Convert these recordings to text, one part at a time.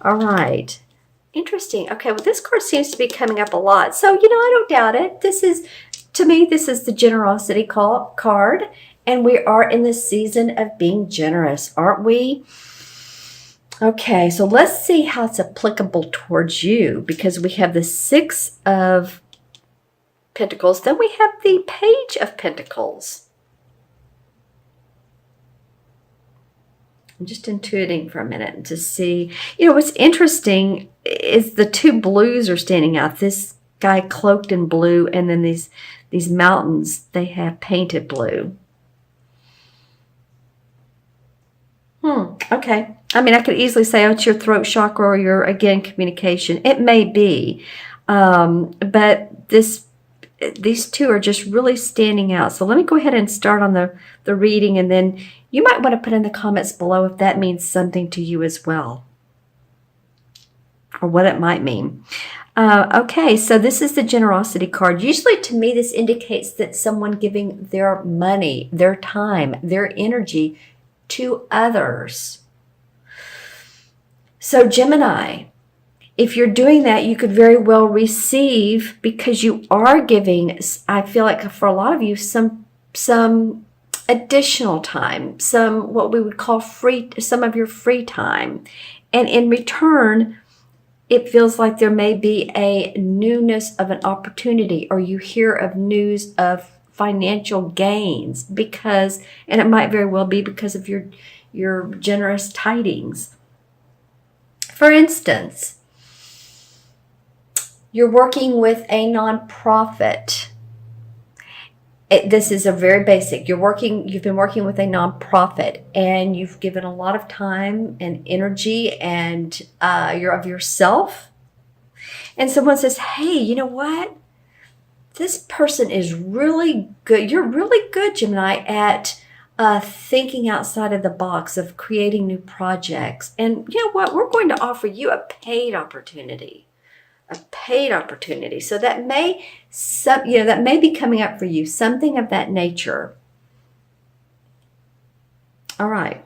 All right. Interesting. Okay, well, this card seems to be coming up a lot. So, I don't doubt it. To me, this is the generosity card. And we are in the season of being generous, aren't we? Okay, so let's see how it's applicable towards you, because we have the Six of Pentacles. Then we have the Page of Pentacles. I'm just intuiting for a minute to see. What's interesting is the two blues are standing out. This guy cloaked in blue, and then these mountains, they have painted blue. Okay. I mean, I could easily say, oh, it's your throat chakra or your, again, communication. It may be. But these two are just really standing out. So let me go ahead and start on the reading, and then you might want to put in the comments below if that means something to you as well, or what it might mean. Okay, so this is the generosity card. Usually to me, this indicates that someone giving their money, their time, their energy to others. So Gemini, if you're doing that, you could very well receive, because you are giving, I feel like for a lot of you, some additional time, some what we would call some of your free time. And in return, it feels like there may be a newness of an opportunity, or you hear of news of financial gains and it might very well be because of your generous tidings. For instance, you're working with a nonprofit. This is a very basic. You've been working with a nonprofit, and you've given a lot of time and energy, and you're of yourself. And someone says, hey, you know what? This person is really good. You're really good, Gemini, at thinking outside of the box, of creating new projects. And you know what? We're going to offer you a paid opportunity. So that may be coming up for you, something of that nature. All right.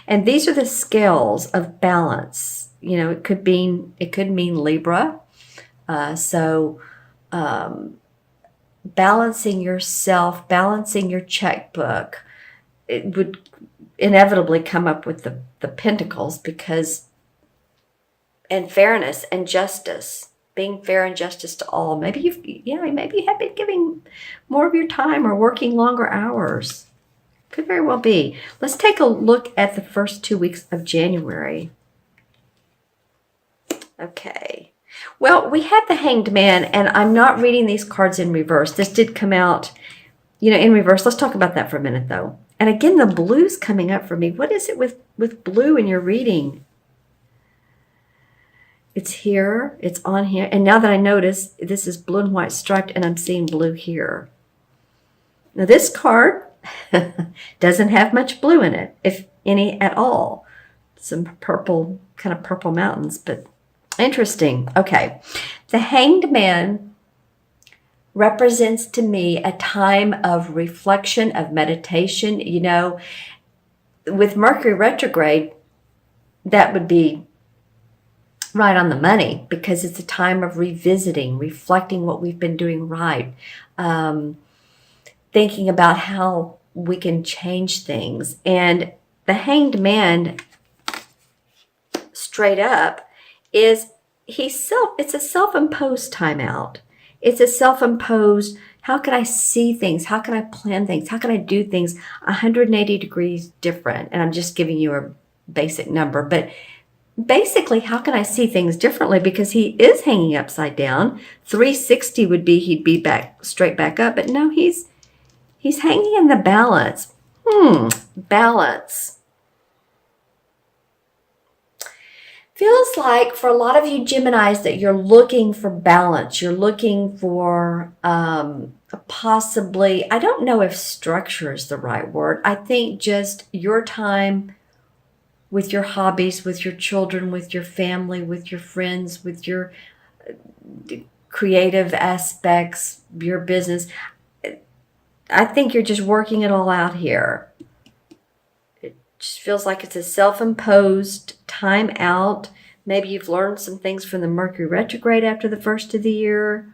And these are the scales of balance. It could mean Libra. Balancing yourself, balancing your checkbook, it would inevitably come up with the Pentacles, and fairness and justice, being fair and justice to all. Maybe you have been giving more of your time or working longer hours. Could very well be. Let's take a look at the first 2 weeks of January. Okay. Well, we had the Hanged Man, and I'm not reading these cards in reverse. This did come out, in reverse. Let's talk about that for a minute, though. And again, the blue's coming up for me. What is it with blue in your reading? It's here. It's on here. And now that I notice, this is blue and white striped, and I'm seeing blue here. Now, this card doesn't have much blue in it, if any at all. Some purple, kind of purple mountains, but interesting. Okay. The Hanged Man represents to me a time of reflection, of meditation. With Mercury retrograde, that would be right on the money, because it's a time of revisiting, reflecting what we've been doing right, thinking about how we can change things. And the Hanged Man, straight up, it's a self-imposed timeout. It's a self-imposed, how can I see things? How can I plan things? How can I do things 180 degrees different? And I'm just giving you a basic number, but basically, how can I see things differently? Because he is hanging upside down. 360 would be he'd be straight back up, but no, he's hanging in the balance. Balance. Feels like for a lot of you Geminis that you're looking for balance. You're looking for possibly, I don't know if structure is the right word. I think just your time with your hobbies, with your children, with your family, with your friends, with your creative aspects, your business. I think you're just working it all out here. It just feels like it's a self-imposed time out Maybe you've learned some things from the Mercury retrograde after the first of the year.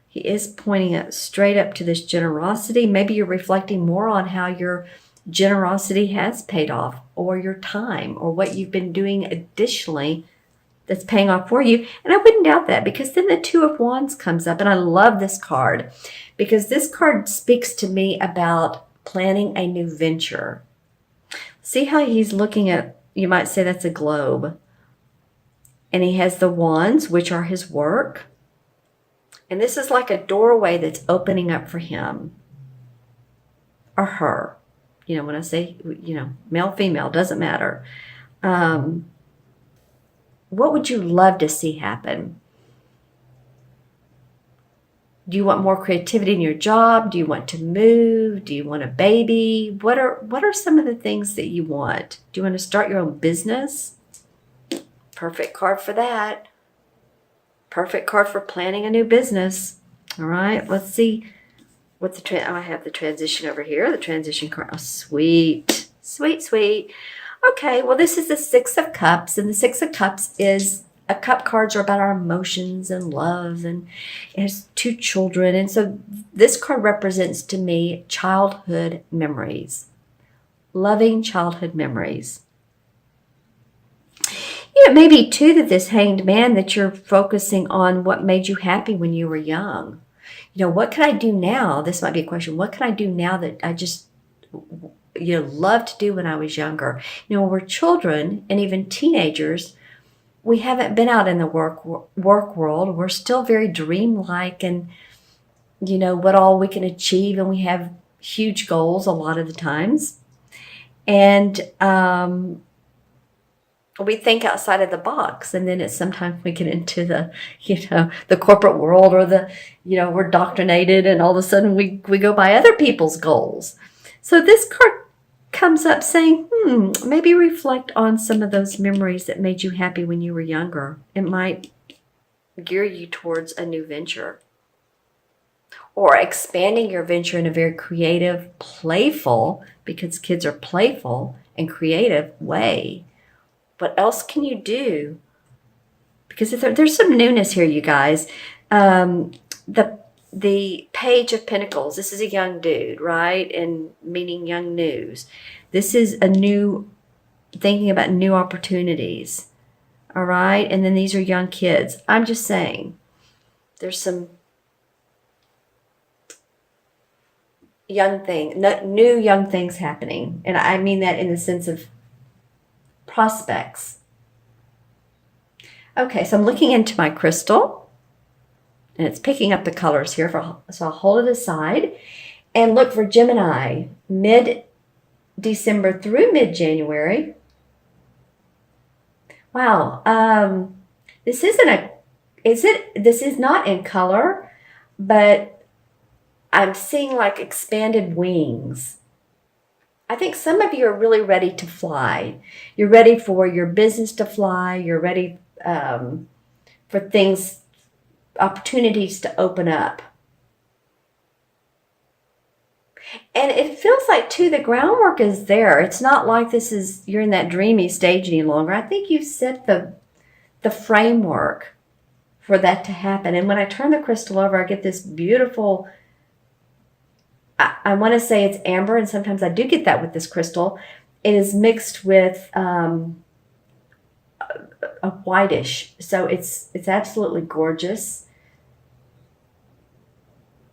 He is pointing it straight up to this generosity. Maybe you're reflecting more on how your generosity has paid off, or your time, or what you've been doing additionally that's paying off for you. And I wouldn't doubt that, because then the Two of Wands comes up. And I love this card because this card speaks to me about planning a new venture. See how he's looking at, you might say that's a globe. And he has the wands, which are his work. And this is like a doorway that's opening up for him or her. You know, when I say, you know, male, female, doesn't matter. What would you love to see happen? Do you want more creativity in your job? Do you want to move? Do you want a baby? What are some of the things that you want? Do you want to start your own business? Perfect card for that. Perfect card for planning a new business. All right, let's see what I have the transition over here. The transition card. Oh, sweet, sweet, sweet. Okay, well, this is the Six of Cups, and the Six of Cups is, cup cards are about our emotions and love, and it has two children. And so this card represents to me childhood memories, loving childhood memories. You know, maybe too that this Hanged Man, that you're focusing on what made you happy when you were young. You know, what can I do now? This might be a question. What can I do now that I just, you know, loved to do when I was younger? You know, when we're children and even teenagers, we haven't been out in the work world. We're still very dreamlike, and, you know, what all we can achieve. And we have huge goals a lot of the times. And, we think outside of the box, and then it's sometimes we get into the, you know, the corporate world, or the, you know, we're indoctrinated, and all of a sudden we go by other people's goals. So this card comes up saying, maybe reflect on some of those memories that made you happy when you were younger. It might gear you towards a new venture, or expanding your venture in a very creative, playful, because kids are playful and creative way. What else can you do? Because there's some newness here, you guys. The Page of Pentacles. This is a young dude, right? And meaning young news. This is a new, thinking about new opportunities. All right? And then these are young kids. I'm just saying, there's some new young things happening. And I mean that in the sense of prospects. Okay, so I'm looking into my crystal, and it's picking up the colors here. So I'll hold it aside and look for Gemini, mid-December through mid-January. Wow, this is not in color, but I'm seeing like expanded wings. I think some of you are really ready to fly. You're ready for your business to fly. You're ready for things, opportunities to open up. And it feels like, too, the groundwork is there. It's not like you're in that dreamy stage any longer. I think you've set the framework for that to happen. And when I turn the crystal over, I get this beautiful, I want to say it's amber, and sometimes I do get that with this crystal. It is mixed with a whitish, so it's absolutely gorgeous.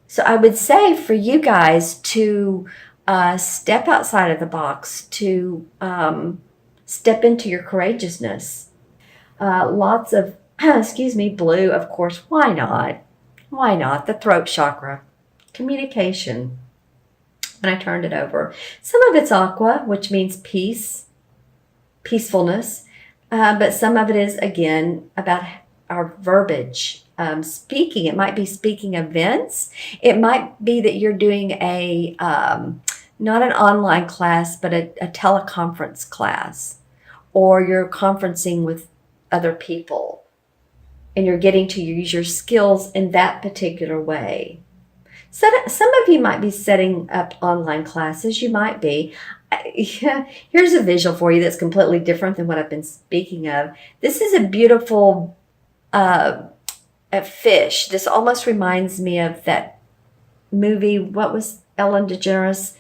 So I would say for you guys to step outside of the box, to step into your courageousness. Lots of, blue, of course. Why not? Why not? The throat chakra, communication. When I turned it over, some of it's aqua, which means peace, peacefulness, but some of it is, again, about our verbiage. Speaking, it might be speaking events. It might be that you're doing a not an online class, but a teleconference class, or you're conferencing with other people, and you're getting to use your skills in that particular way. So some of you might be setting up online classes. You might be. Yeah, here's a visual for you that's completely different than what I've been speaking of. This is a beautiful a fish. This almost reminds me of that movie. What was Ellen DeGeneres?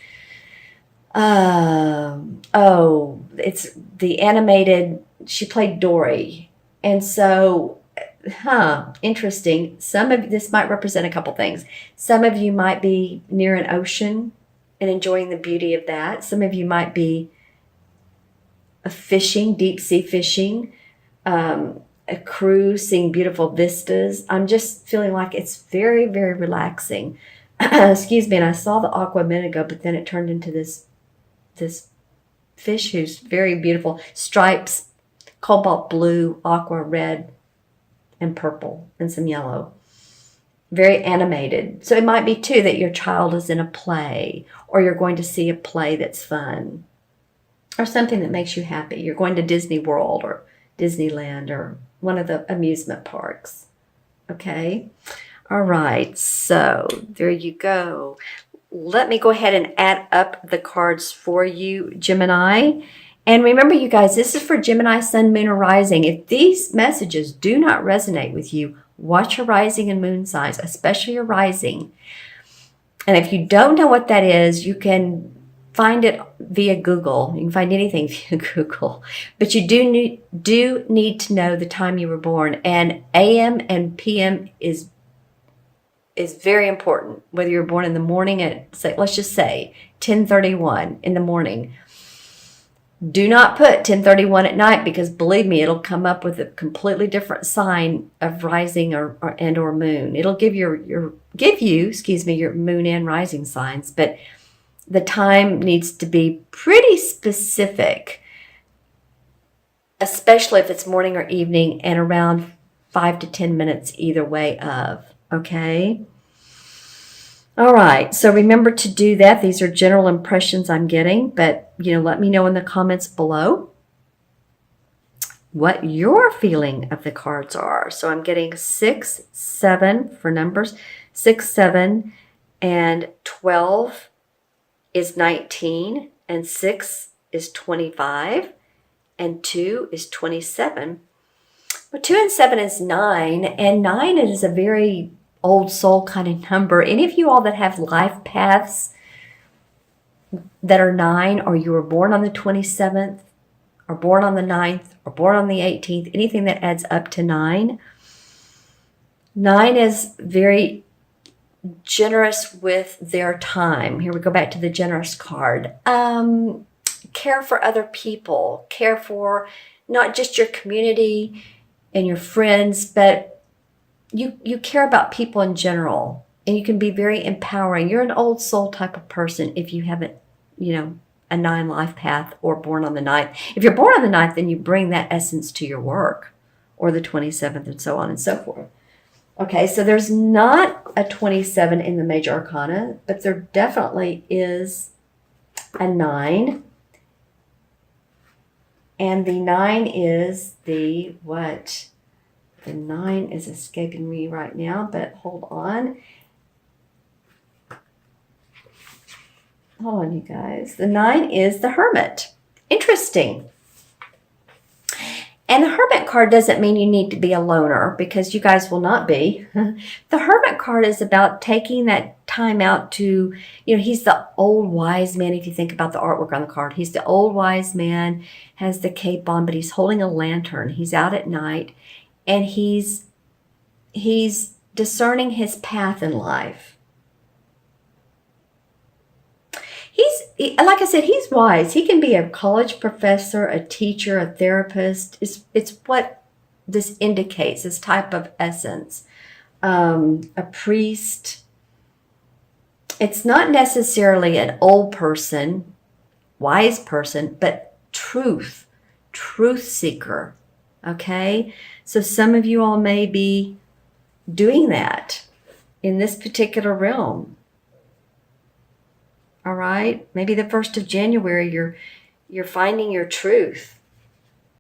It's the animated. She played Dory, and so, interesting. Some of this might represent a couple things. Some of you might be near an ocean and enjoying the beauty of that. Some of you might be fishing, deep sea fishing, a cruise, seeing beautiful vistas. I'm just feeling like it's very, very relaxing. Excuse me. And I saw the aqua a minute ago, but then it turned into this fish who's very beautiful. Stripes, cobalt blue, aqua, red, and purple, and some yellow. Very animated. So it might be too that your child is in a play, or you're going to see a play that's fun, or something that makes you happy. You're going to Disney World or Disneyland or one of the amusement parks. Okay? All right. So there you go. Let me go ahead and add up the cards for you, Gemini. And remember, you guys, this is for Gemini, Sun, Moon, or Rising. If these messages do not resonate with you, watch your rising and moon signs, especially your rising. And if you don't know what that is, you can find it via Google. You can find anything via Google. But you do need to know the time you were born. And AM and PM is very important. Whether you're born in the morning at, say, let's just say 10:31 in the morning. Do not put 10:31 at night, because believe me, it'll come up with a completely different sign of rising or moon. It'll give you your moon and rising signs, but the time needs to be pretty specific, especially if it's morning or evening, and around 5 to 10 minutes either way of. Okay? All right, so remember to do that. These are general impressions I'm getting, but let me know in the comments below what your feeling of the cards are. So I'm getting 6, 7 for numbers. 6, 7, and 12 is 19, and 6 is 25, and 2 is 27. Well, 2 and 7 is 9, and 9 is a very old soul kind of number. Any of you all that have life paths that are 9, or you were born on the 27th, or born on the 9th, or born on the 18th, anything that adds up to 9. 9 is very generous with their time. Here we go back to the generous card. Care for other people. Care for not just your community and your friends, but you care about people in general, and you can be very empowering. You're an old soul type of person if you haven't, a 9 life path or born on the 9th. If you're born on the 9th, then you bring that essence to your work, or the 27th, and so on and so forth. Okay, so there's not a 27 in the major arcana, but there definitely is a 9. And the 9 is the what? The 9 is escaping me right now, but hold on. Hold on, you guys. The 9 is the Hermit. Interesting. And the Hermit card doesn't mean you need to be a loner, because you guys will not be. The Hermit card is about taking that time out to, he's the old wise man. If you think about the artwork on the card, he's the old wise man, has the cape on, but he's holding a lantern. He's out at night, and he's discerning his path in life. Like I said, he's wise. He can be a college professor, a teacher, a therapist. It's what this indicates, this type of essence. A priest. It's not necessarily an old person, wise person, but truth seeker. Okay? So some of you all may be doing that in this particular realm. All right? Maybe the 1st of January, you're finding your truth.